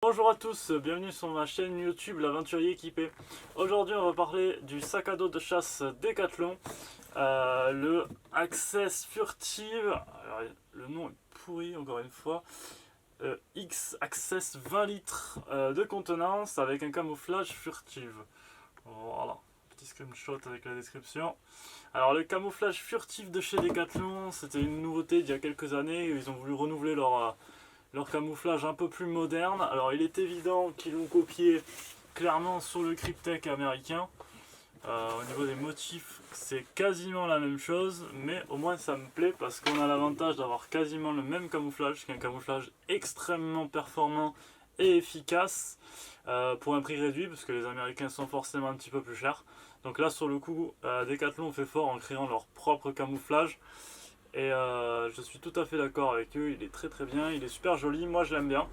Bonjour à tous, bienvenue sur ma chaîne YouTube L'Aventurier Équipé. Aujourd'hui on va parler du sac à dos de chasse Decathlon, le Access Furtive. Alors, le nom est pourri encore une fois. X Access 20 litres de contenance avec un camouflage furtive. Voilà, petit screenshot avec la description. Alors le camouflage furtif de chez Decathlon, c'était une nouveauté d'il y a quelques années. Ils ont voulu renouveler leur camouflage un peu plus moderne. Alors il est évident qu'ils l'ont copié clairement sur le Kryptek américain. Au niveau des motifs, c'est quasiment la même chose, mais au moins ça me plaît parce qu'on a l'avantage d'avoir quasiment le même camouflage, qui est un camouflage extrêmement performant et efficace pour un prix réduit, parce que les Américains sont forcément un petit peu plus chers. Donc là, sur le coup, Decathlon fait fort en créant leur propre camouflage. Et je suis tout à fait d'accord avec eux, il est très très bien, il est super joli, moi je l'aime bien.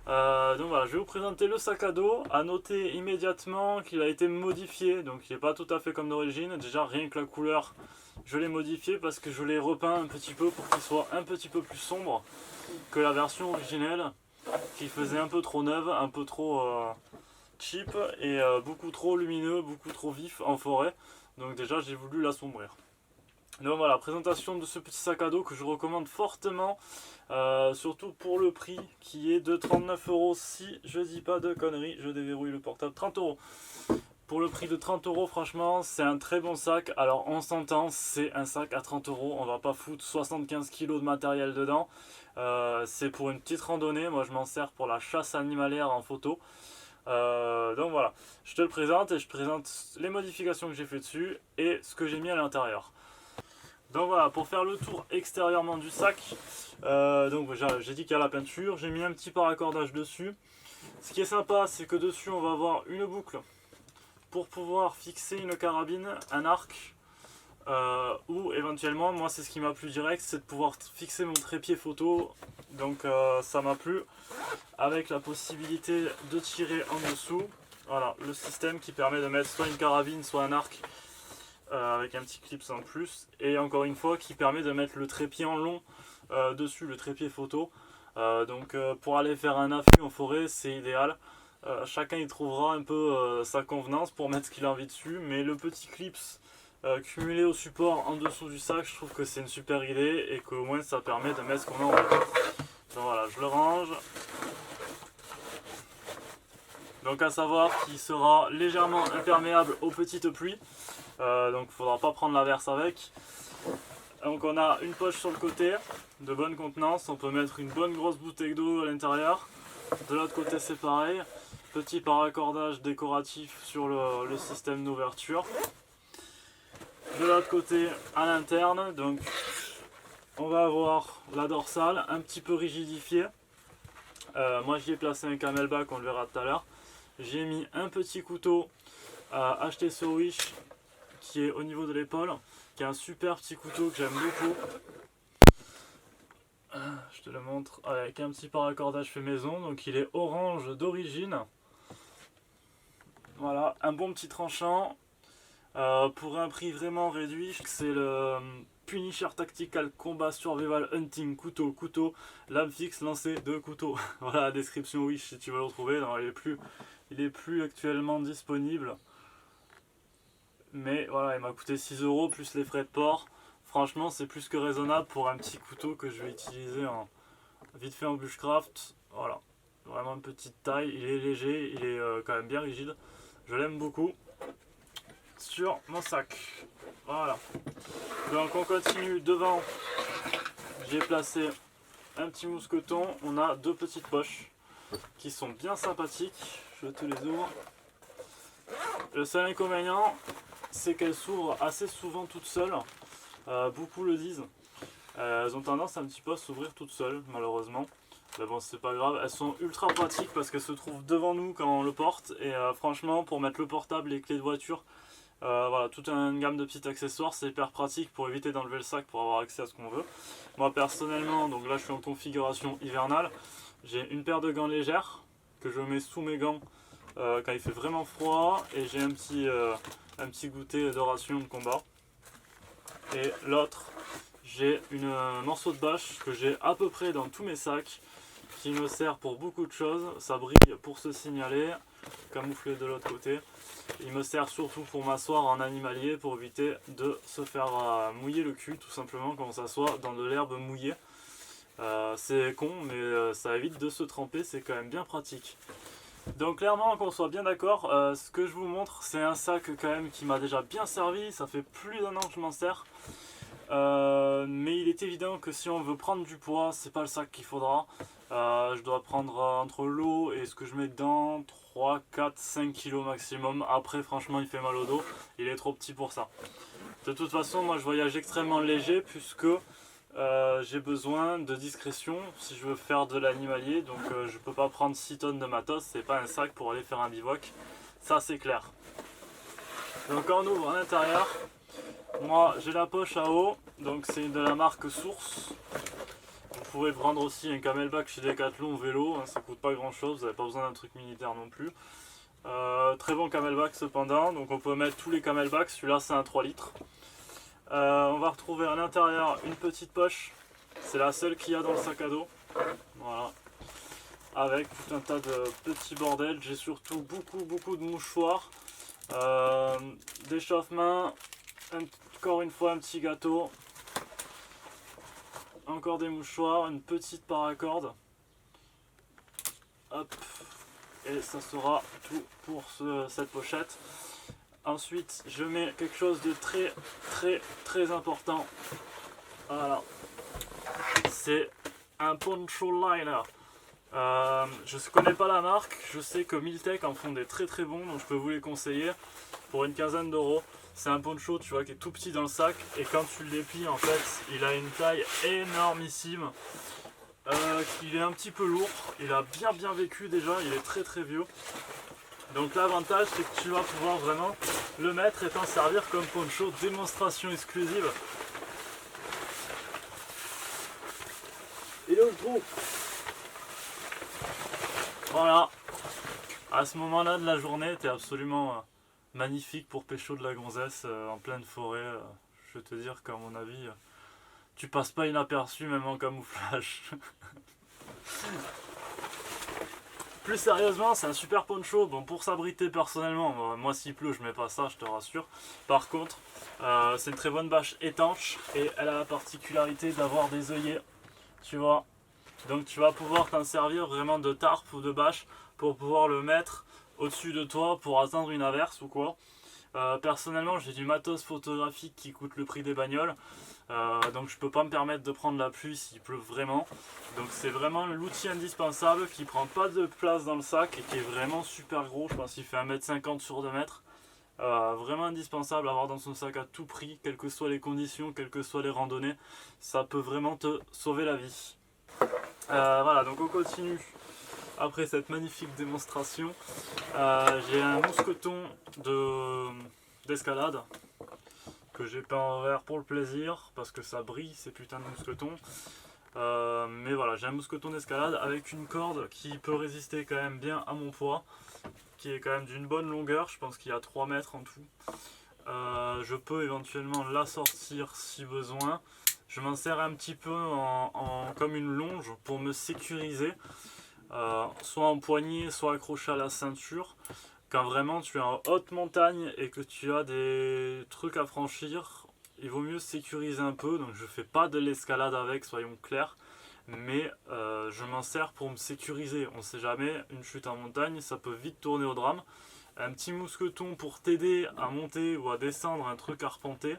Donc voilà, je vais vous présenter le sac à dos. À noter immédiatement qu'il a été modifié, donc il n'est pas tout à fait comme d'origine. Déjà rien que la couleur, je l'ai modifié parce que je l'ai repeint un petit peu pour qu'il soit un petit peu plus sombre que la version originelle, qui faisait un peu trop neuve, un peu trop cheap et beaucoup trop lumineux, beaucoup trop vif en forêt. Donc déjà j'ai voulu l'assombrir. Donc voilà, présentation de ce petit sac à dos que je recommande fortement, surtout pour le prix qui est de 39 € si je dis pas de conneries, je déverrouille le portable, 30 €. Pour le prix de 30 €, franchement, c'est un très bon sac. Alors on s'entend, c'est un sac à 30 €, on va pas foutre 75 kg de matériel dedans. C'est pour une petite randonnée, moi je m'en sers pour la chasse animalière en photo. Donc voilà, je te le présente et je présente les modifications que j'ai fait dessus et ce que j'ai mis à l'intérieur. Donc voilà, pour faire le tour extérieurement du sac, donc j'ai dit qu'il y a la peinture, j'ai mis un petit paraccordage dessus. Ce qui est sympa, c'est que dessus on va avoir une boucle pour pouvoir fixer une carabine, un arc, ou éventuellement, moi c'est ce qui m'a plu direct, c'est de pouvoir fixer mon trépied photo. Donc ça m'a plu, avec la possibilité de tirer en dessous. Voilà, le système qui permet de mettre soit une carabine, soit un arc, avec un petit clip en plus, et encore une fois qui permet de mettre le trépied en long dessus, le trépied photo. Donc pour aller faire un affût en forêt, c'est idéal. Chacun y trouvera un peu sa convenance pour mettre ce qu'il a envie dessus, mais le petit clips cumulé au support en dessous du sac, je trouve que c'est une super idée et qu'au moins ça permet de mettre ce qu'on a envie. Donc voilà, je le range. Donc à savoir qu'il sera légèrement imperméable aux petites pluies. Donc il ne faudra pas prendre l'averse avec. Donc on a une poche sur le côté de bonne contenance, on peut mettre une bonne grosse bouteille d'eau à l'intérieur. De l'autre côté c'est pareil, petit paraccordage décoratif sur le système d'ouverture. De l'autre côté à l'interne, donc on va avoir la dorsale un petit peu rigidifiée. Moi j'y ai placé un camelback, on le verra tout à l'heure. J'ai mis un petit couteau acheté sur Wish qui est au niveau de l'épaule, qui est un super petit couteau que j'aime beaucoup. Je te le montre avec un petit paraccordage fait maison, donc il est orange d'origine. Voilà, un bon petit tranchant pour un prix vraiment réduit. C'est le Punisher Tactical Combat Survival Hunting couteau, lame fixe, lancé de couteau. Voilà la description Wish si tu veux le retrouver. Non, il est plus actuellement disponible. Mais voilà, il m'a coûté 6 € plus les frais de port. Franchement, c'est plus que raisonnable pour un petit couteau que je vais utiliser vite fait en bushcraft. Voilà, vraiment une petite taille. Il est léger, il est quand même bien rigide. Je l'aime beaucoup. Sur mon sac. Voilà. Donc on continue devant. J'ai placé un petit mousqueton. On a deux petites poches qui sont bien sympathiques. Je te les ouvre. Le seul inconvénient, c'est qu'elles s'ouvrent assez souvent toutes seules. Beaucoup le disent. Elles ont tendance un petit peu à s'ouvrir toutes seules, malheureusement. Mais bon, c'est pas grave. Elles sont ultra pratiques parce qu'elles se trouvent devant nous quand on le porte. Et franchement, pour mettre le portable, les clés de voiture, voilà, toute une gamme de petits accessoires, c'est hyper pratique pour éviter d'enlever le sac pour avoir accès à ce qu'on veut. Moi personnellement, donc là je suis en configuration hivernale. J'ai une paire de gants légères que je mets sous mes gants quand il fait vraiment froid, et j'ai un petit goûter de ration de combat. Et l'autre, j'ai un morceau de bâche que j'ai à peu près dans tous mes sacs, qui me sert pour beaucoup de choses. Ça brille pour se signaler, camouflé de l'autre côté. Il me sert surtout pour m'asseoir en animalier, pour éviter de se faire mouiller le cul, tout simplement quand on s'assoit dans de l'herbe mouillée. C'est con, mais ça évite de se tremper, c'est quand même bien pratique. Donc clairement, qu'on soit bien d'accord, ce que je vous montre, c'est un sac quand même qui m'a déjà bien servi. Ça fait plus d'1 an que je m'en sers. Mais il est évident que si on veut prendre du poids, c'est pas le sac qu'il faudra. Je dois prendre entre l'eau et ce que je mets dedans 3, 4, 5 kilos maximum. Après franchement il fait mal au dos, il est trop petit pour ça. De toute façon moi je voyage extrêmement léger puisque j'ai besoin de discrétion si je veux faire de l'animalier. Donc je peux pas prendre 6 tonnes de matos, c'est pas un sac pour aller faire un bivouac. Ça c'est clair. Donc quand on ouvre à l'intérieur, moi j'ai la poche à eau, donc c'est de la marque Source. Vous pouvez prendre aussi un camelback chez Decathlon vélo, hein, ça coûte pas grand chose, vous n'avez pas besoin d'un truc militaire non plus. Très bon camelback cependant, donc on peut mettre tous les camelbacks, celui-là c'est un 3 litres. On va retrouver à l'intérieur une petite poche, c'est la seule qu'il y a dans le sac à dos. Voilà. Avec tout un tas de petits bordels, j'ai surtout beaucoup de mouchoirs, d'échauffement, encore une fois un petit gâteau. Encore des mouchoirs, une petite paracorde. Hop. Et ça sera tout pour cette pochette. Ensuite, je mets quelque chose de très important. Voilà. C'est un poncho liner. Je ne connais pas la marque. Je sais que Miltech en font des très bons, donc je peux vous les conseiller pour une quinzaine d'euros. C'est un poncho, tu vois, qui est tout petit dans le sac, et quand tu le déplies, en fait, il a une taille énormissime. Il est un petit peu lourd, il a bien vécu déjà, il est très vieux. Donc l'avantage, c'est que tu vas pouvoir vraiment le mettre et t'en servir comme poncho. Démonstration exclusive. Il est où le trou? Voilà. À ce moment-là de la journée, t'es absolument magnifique pour pécho de la gonzesse en pleine forêt. Je vais te dire qu'à mon avis, tu passes pas inaperçu même en camouflage. Plus sérieusement, c'est un super poncho. Bon, pour s'abriter personnellement, moi s'il pleut, je mets pas ça, je te rassure. Par contre, c'est une très bonne bâche étanche et elle a la particularité d'avoir des œillets, tu vois. Donc tu vas pouvoir t'en servir vraiment de tarpe ou de bâche pour pouvoir le mettre au-dessus de toi pour attendre une averse ou quoi. Personnellement, j'ai du matos photographique qui coûte le prix des bagnoles. Donc je peux pas me permettre de prendre la pluie s'il pleut vraiment. Donc c'est vraiment l'outil indispensable qui prend pas de place dans le sac et qui est vraiment super gros. Je pense qu'il fait 1m50 sur 2 mètres. Vraiment indispensable à avoir dans son sac à tout prix, quelles que soient les conditions, quelles que soient les randonnées. Ça peut vraiment te sauver la vie. Voilà, donc on continue. Après cette magnifique démonstration, j'ai un mousqueton d'escalade que j'ai peint en vert pour le plaisir parce que ça brille ces putains de mousquetons. Mais voilà, j'ai un mousqueton d'escalade avec une corde qui peut résister quand même bien à mon poids, qui est quand même d'une bonne longueur, je pense qu'il y a 3 mètres en tout. Je peux éventuellement la sortir si besoin. Je m'en sers un petit peu comme une longe pour me sécuriser, soit en poignée, soit accroché à la ceinture. Quand vraiment tu es en haute montagne et que tu as des trucs à franchir, il vaut mieux sécuriser un peu. Donc je fais pas de l'escalade avec, soyons clairs, mais je m'en sers pour me sécuriser. On sait jamais, une chute en montagne, ça peut vite tourner au drame. Un petit mousqueton pour t'aider à monter ou à descendre un truc arpenté,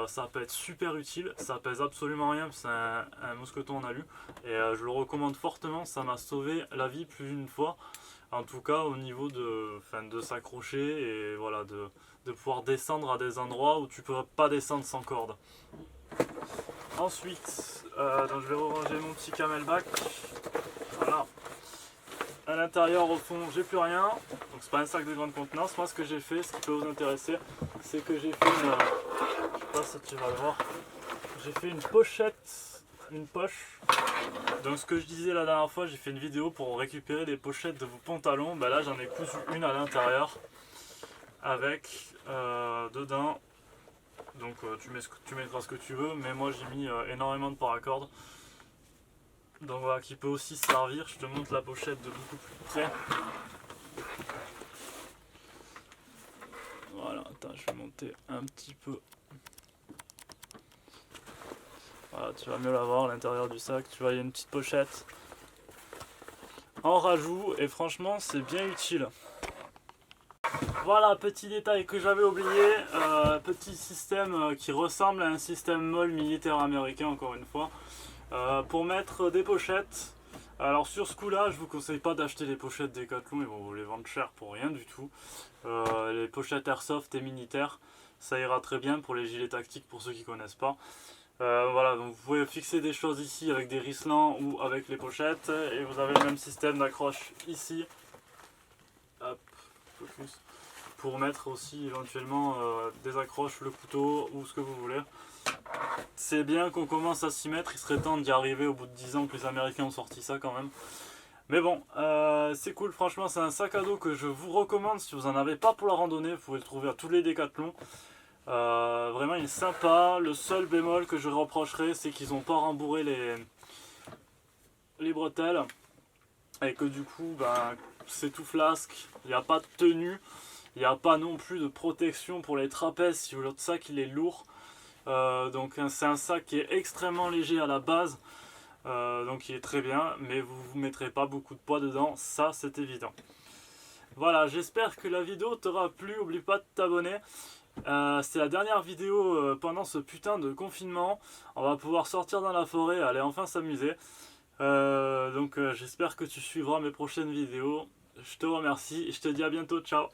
ça peut être super utile. Ça pèse absolument rien, c'est un mousqueton en alu et je le recommande fortement. Ça m'a sauvé la vie plus d'une fois, en tout cas au niveau de s'accrocher et voilà, de pouvoir descendre à des endroits où tu peux pas descendre sans corde. Ensuite, donc je vais ranger mon petit camelback. Voilà. À l'intérieur, au fond, j'ai plus rien. Donc c'est pas un sac de grande contenance. Moi, ce que j'ai fait, ce qui peut vous intéresser, c'est que j'ai fait une, je sais pas si tu vas le voir, j'ai fait une pochette, une poche. Donc ce que je disais la dernière fois, j'ai fait une vidéo pour récupérer les pochettes de vos pantalons. Ben là, j'en ai cousu une à l'intérieur avec dedans. Donc tu mettras ce que tu veux, mais moi j'ai mis énormément de paracordes. Donc voilà, qui peut aussi servir, je te montre la pochette de beaucoup plus près. Voilà, attends, je vais monter un petit peu. Voilà, tu vas mieux la voir à l'intérieur du sac, tu vois, il y a une petite pochette en rajout et franchement c'est bien utile. Voilà, petit détail que j'avais oublié, petit système qui ressemble à un système MOL militaire américain encore une fois, pour mettre des pochettes. Alors sur ce coup là je vous conseille pas d'acheter les pochettes Decathlon, ils vont vous les vendre cher pour rien du tout. Les pochettes Airsoft et militaires, ça ira très bien pour les gilets tactiques pour ceux qui connaissent pas. Voilà, donc vous pouvez fixer des choses ici avec des risselants ou avec les pochettes et vous avez le même système d'accroche ici. Hop, focus. Pour mettre aussi éventuellement des accroches, le couteau ou ce que vous voulez. C'est bien qu'on commence à s'y mettre, il serait temps d'y arriver au bout de 10 ans que les Américains ont sorti ça quand même. Mais bon, c'est cool, franchement c'est un sac à dos que je vous recommande si vous n'en avez pas pour la randonnée, vous pouvez le trouver à tous les Décathlons. Vraiment il est sympa, le seul bémol que je reprocherais c'est qu'ils n'ont pas rembourré les bretelles et que du coup ben, c'est tout flasque, il n'y a pas de tenue, il n'y a pas non plus de protection pour les trapèzes si votre sac il est lourd. Donc c'est un sac qui est extrêmement léger à la base, donc il est très bien, mais vous ne vous mettrez pas beaucoup de poids dedans, ça c'est évident. Voilà, j'espère que la vidéo t'aura plu, n'oublie pas de t'abonner. C'est la dernière vidéo pendant ce putain de confinement. On va pouvoir sortir dans la forêt, aller enfin s'amuser. Donc j'espère que tu suivras mes prochaines vidéos. Je te remercie et je te dis à bientôt, ciao.